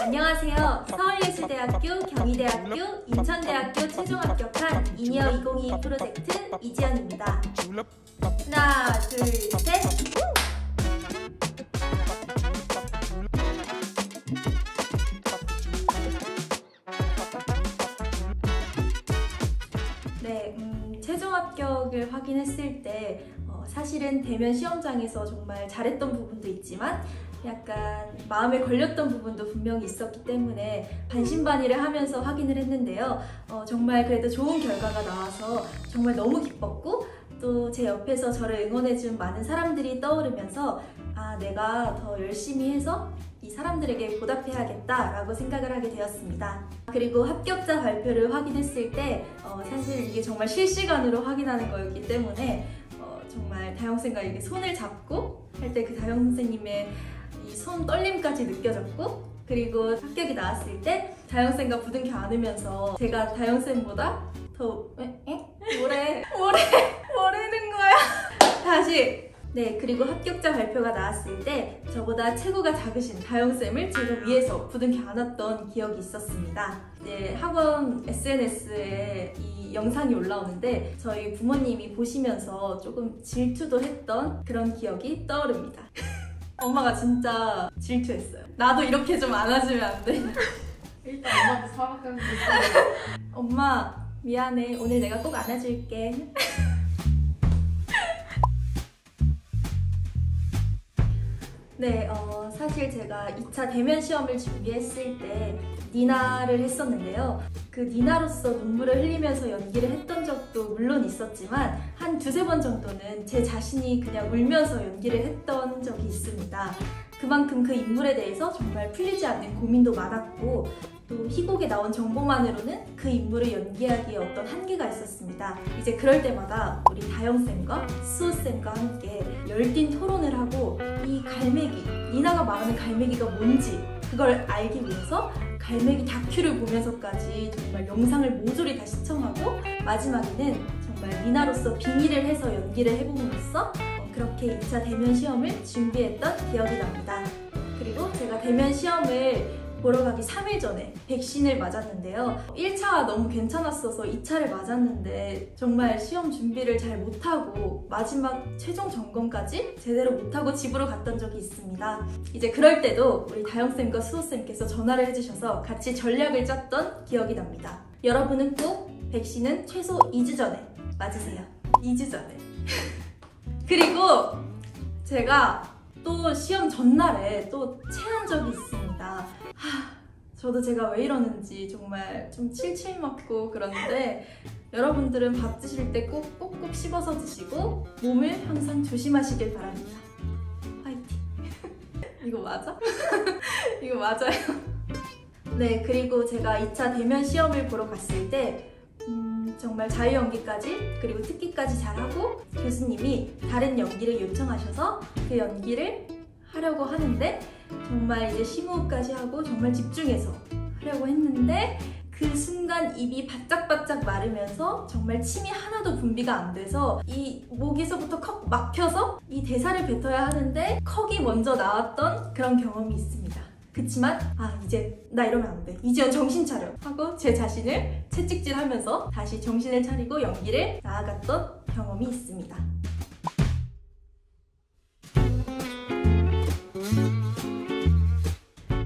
안녕하세요. 서울예술대학교, 경희대학교, 인천대학교 최종 합격한 이니어 2022 프로젝트 이지연입니다. 하나, 둘, 셋! 네, 최종 합격을 확인했을 때 사실은 대면 시험장에서 정말 잘했던 부분도 있지만 약간 마음에 걸렸던 부분도 분명히 있었기 때문에 반신반의를 하면서 확인을 했는데요. 정말 그래도 좋은 결과가 나와서 정말 너무 기뻤고 또 제 옆에서 저를 응원해준 많은 사람들이 떠오르면서 아, 내가 더 열심히 해서 이 사람들에게 보답해야겠다라고 생각을 하게 되었습니다. 그리고 합격자 발표를 확인했을 때 사실 이게 정말 실시간으로 확인하는 거였기 때문에 정말 다영쌤과 이렇게 손을 잡고 할 때 그 다영선생님의 이 손 떨림까지 느껴졌고, 그리고 합격이 나왔을 때 다영쌤과 부둥켜 안으면서 제가 다영쌤보다 더 뭐라는 거야? 다시! 네, 그리고 합격자 발표가 나왔을 때 저보다 체구가 작으신 다영쌤을 제가 위에서 부둥켜 안았던 기억이 있었습니다. 이제 학원 SNS에 이 영상이 올라오는데 저희 부모님이 보시면서 조금 질투도 했던 그런 기억이 떠오릅니다. 엄마가 진짜 질투했어요. 나도 이렇게 좀 안아주면 안 돼? 일단 엄마한테 사과하는 거 엄마 미안해. 오늘 내가 꼭 안아줄게. 네, 사실 제가 2차 대면 시험을 준비했을 때 니나를 했었는데요. 그 니나로서 눈물을 흘리면서 연기를 했던 적도 물론 있었지만 한 두세 번 정도는 제 자신이 그냥 울면서 연기를 했던 적이 있습니다. 그만큼 그 인물에 대해서 정말 풀리지 않는 고민도 많았고 또 희곡에 나온 정보만으로는 그 인물을 연기하기에 어떤 한계가 있었습니다. 이제 그럴 때마다 우리 다영쌤과 수호쌤과 함께 열띤 토론을 하고 이 갈매기, 니나가 말하는 갈매기가 뭔지 그걸 알기 위해서 갈매기 다큐를 보면서까지 정말 영상을 모조리 다 시청하고 마지막에는 정말 니나로서 빙의를 해서 연기를 해봄으로써 그렇게 2차 대면 시험을 준비했던 기억이 납니다. 그리고 제가 대면 시험을 보러 가기 3일 전에 백신을 맞았는데요. 1차가 너무 괜찮았어서 2차를 맞았는데 정말 시험 준비를 잘 못하고 마지막 최종 점검까지 제대로 못하고 집으로 갔던 적이 있습니다. 이제 그럴 때도 우리 다영쌤과 수호쌤께서 전화를 해주셔서 같이 전략을 짰던 기억이 납니다. 여러분은 꼭 백신은 최소 2주 전에 맞으세요. 2주 전에. 그리고 제가 또 시험 전날에 또 체한 적이 있습니다. 저도 제가 왜 이러는지 정말 좀 칠칠 맞고 그런데 여러분들은 밥 드실 때 꼭 꼭꼭 씹어서 드시고 몸을 항상 조심하시길 바랍니다. 화이팅! 이거 맞아? 이거 맞아요? 네, 그리고 제가 2차 대면 시험을 보러 갔을 때 정말 자유연기까지 그리고 특기까지 잘하고 교수님이 다른 연기를 요청하셔서 그 연기를 하려고 하는데 정말 이제 심호흡까지 하고 정말 집중해서 하려고 했는데 그 순간 입이 바짝바짝 마르면서 정말 침이 하나도 분비가 안 돼서 이 목에서부터 컥 막혀서 이 대사를 뱉어야 하는데 컥이 먼저 나왔던 그런 경험이 있습니다. 그치만 이제 나 이러면 안 돼. 이지연 정신 차려 하고 제 자신을 채찍질하면서 다시 정신을 차리고 연기를 나아갔던 경험이 있습니다.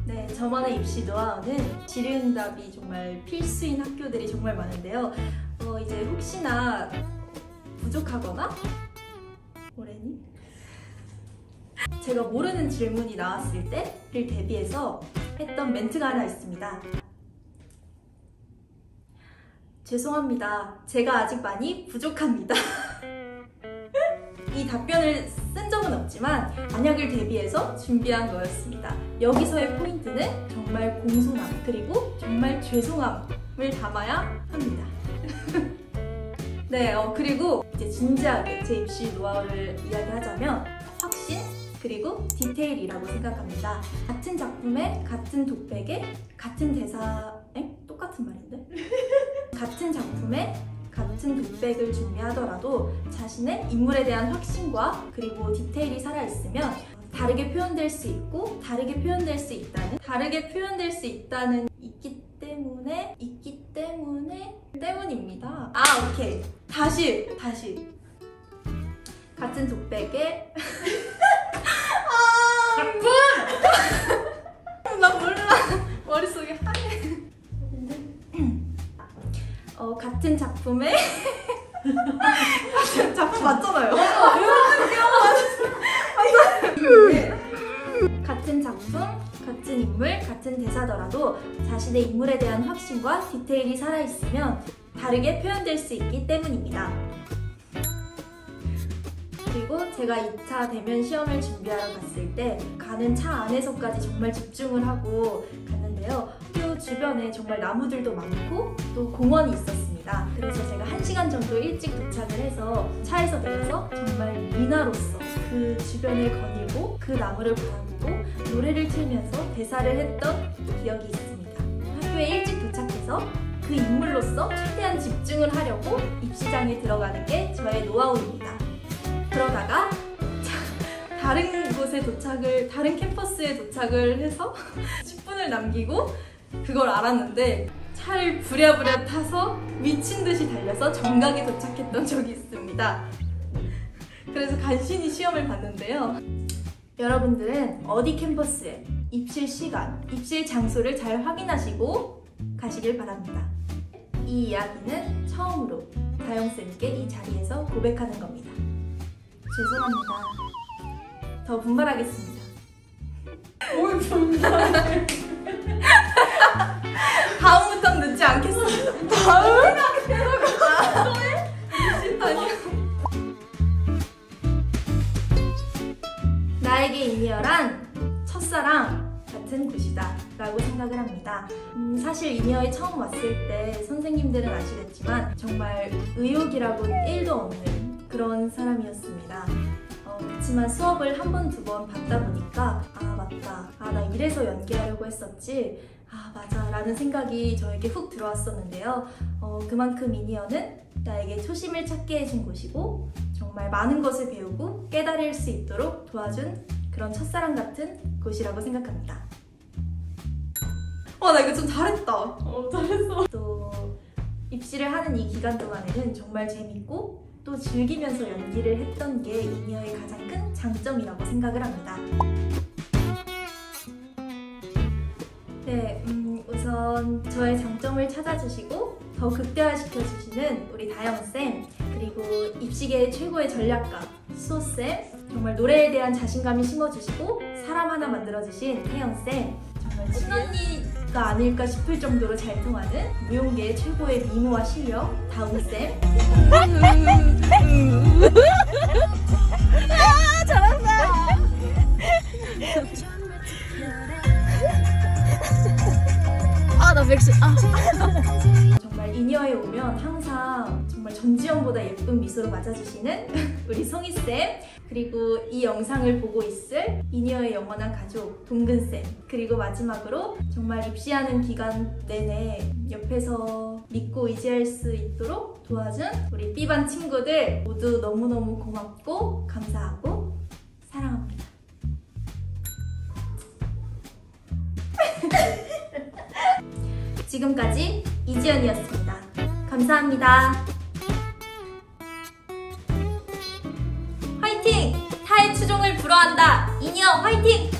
네, 저만의 입시 노하우는 질의응답이 정말 필수인 학교들이 정말 많은데요. 이제 혹시나 부족하거나 뭐래니? 제가 모르는 질문이 나왔을 때를 대비해서 했던 멘트가 하나 있습니다. 죄송합니다. 제가 아직 많이 부족합니다. 이 답변을 쓴 적은 없지만 만약을 대비해서 준비한 거였습니다. 여기서의 포인트는 정말 공손함 그리고 정말 죄송함을 담아야 합니다. 네, 그리고 이제 진지하게 제 입시 노하우를 이야기하자면 확신 그리고 디테일이라고 생각합니다. 같은 작품에 같은 독백에 같은 대사... 똑같은 말인데? 같은 작품에 같은 독백을 준비하더라도 자신의 인물에 대한 확신과 그리고 디테일이 살아있으면 다르게 표현될 수 있고 다르게 표현될 수 있다는 다르게 표현될 수 있다는 있기 때문입니다. 아, 오케이. 다시 같은 독백에 나 몰라. 머릿속에 하얘. 같은 작품에 같은 작품 맞잖아요. 같은 작품, 같은 인물, 같은 대사더라도 자신의 인물에 대한 확신과 디테일이 살아있으면 다르게 표현될 수 있기 때문입니다. 그리고 제가 2차 대면 시험을 준비하러 갔을 때 가는 차 안에서까지 정말 집중을 하고 갔는데요. 학교 주변에 정말 나무들도 많고 또 공원이 있었습니다. 그래서 제가 1시간 정도 일찍 도착을 해서 차에서 내려서 정말 미나로서 그 주변을 거닐고 그 나무를 바라보고 노래를 틀면서 대사를 했던 기억이 있습니다. 학교에 일찍 도착해서 그 인물로서 최대한 집중을 하려고 입시장에 들어가는 게 저의 노하우입니다. 그러다가 다른 곳에 다른 캠퍼스에 도착을 해서 10분을 남기고 그걸 알았는데 차를 부랴부랴 타서 미친 듯이 달려서 정각에 도착했던 적이 있습니다. 그래서 간신히 시험을 봤는데요. 여러분들은 어디 캠퍼스에 입실 시간, 입실 장소를 잘 확인하시고 가시길 바랍니다. 이 이야기는 처음으로 다영쌤께 이 자리에서 고백하는 겁니다. 죄송합니다. 더 분발하겠습니다. 뭘 분발해? 다음부터는 늦지 않겠습니다. 다음? 아니요. 나에게 이니어란 첫사랑 같은 곳이다 라고 생각을 합니다. 사실 이니어에 처음 왔을 때 선생님들은 아시겠지만 정말 의욕이라고는 1도 없는 그런 사람이었습니다. 그렇지만 수업을 한 번, 두 번 받다 보니까 아 맞다, 아 나 이래서 연기하려고 했었지, 아 맞아 라는 생각이 저에게 훅 들어왔었는데요. 그만큼 이니어는 나에게 초심을 찾게 해준 곳이고 정말 많은 것을 배우고 깨달을 수 있도록 도와준 그런 첫사랑 같은 곳이라고 생각합니다. 나 이거 좀 잘했다. 잘했어. 또 입시를 하는 이 기간 동안에는 정말 재밌고 또 즐기면서 연기를 했던 게 이니어의 가장 큰 장점이라고 생각을 합니다. 네, 우선 저의 장점을 찾아주시고 더 극대화시켜주시는 우리 다영쌤, 그리고 입시계의 최고의 전략가 수호쌤, 정말 노래에 대한 자신감이 심어주시고 사람 하나 만들어주신 혜영쌤, 정말 친언니가 아닐까 싶을 정도로 잘 통하는 무용계의 최고의 미모와 실력 다웅쌤. 잘한다. 나 백신. 정말 이니어에 오면 항상 정말 정지현보다 예쁜 미소로 맞아주시는 우리 송이쌤, 그리고 이 영상을 보고 있을 이니어의 영원한 가족 동근쌤, 그리고 마지막으로 정말 입시하는 기간 내내 옆에서 믿고 의지할 수 있도록 도와준 우리 B반 친구들 모두 너무너무 고맙고 감사하고 사랑합니다. 지금까지 이지연이었습니다. 감사합니다. 화이팅! 타의 추종을 불허한다. 이니어 화이팅!